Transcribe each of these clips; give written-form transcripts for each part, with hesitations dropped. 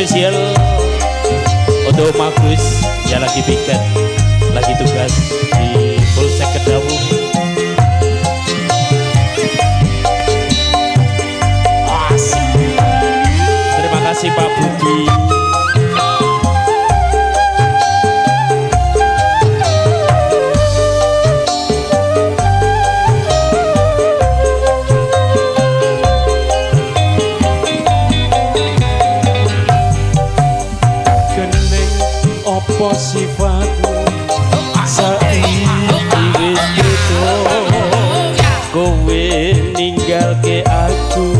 spesial untuk Magus yang lagi piket, lagi tugas di Polsek Kedawung. Asik. Terima kasih Pak Budi. Apa sifatmu saiki wis beda, kowe ninggalke aku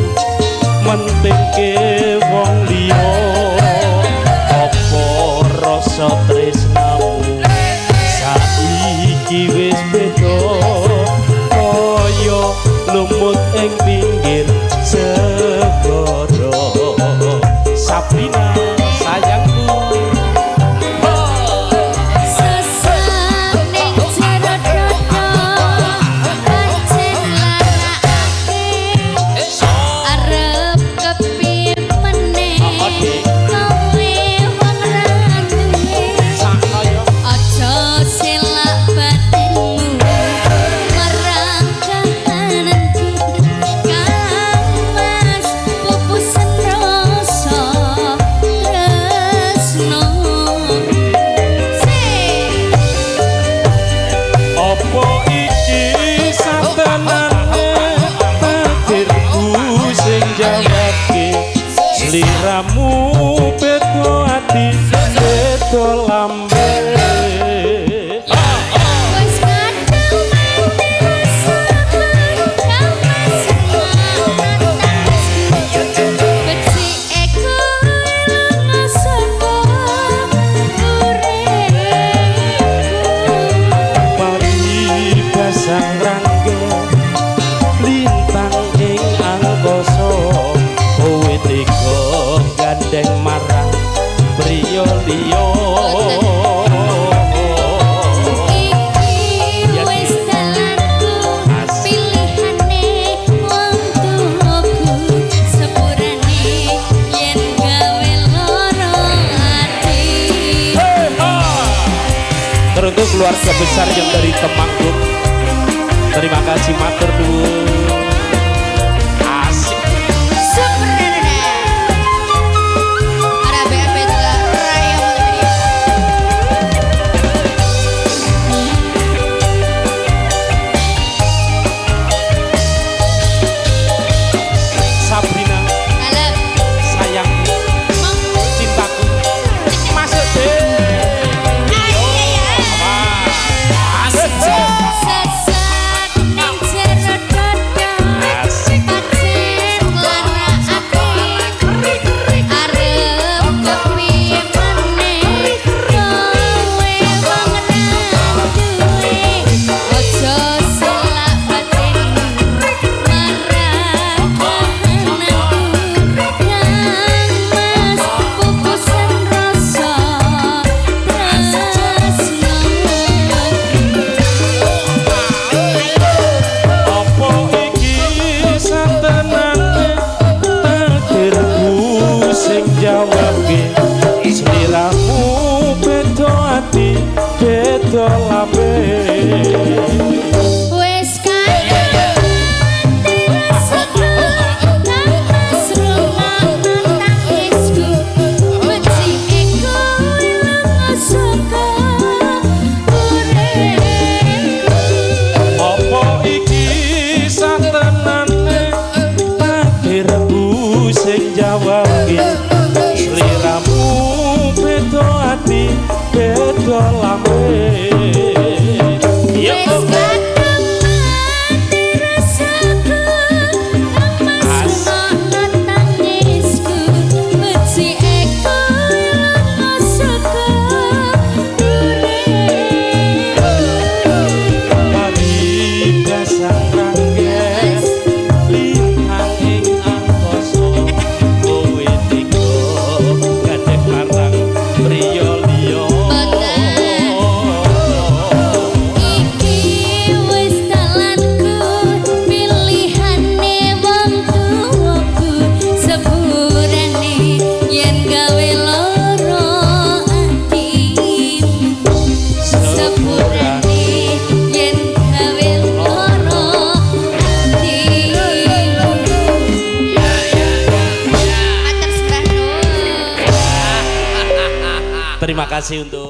mentingke wong liya. Apa rasa tresnamu saiki wis beda, kaya lumut ing pinggir segara. Sabrina sayangku, sliramu beda ati beda lambe. Gandeng marang priya liya iki wis dalanku pilihane wong tuwaku sepurane yen gawe lara ati. Teruntuk keluarga besar yang dari Temanggung, terima kasih matur nuwun. Sesat ning jero terima kasih untuk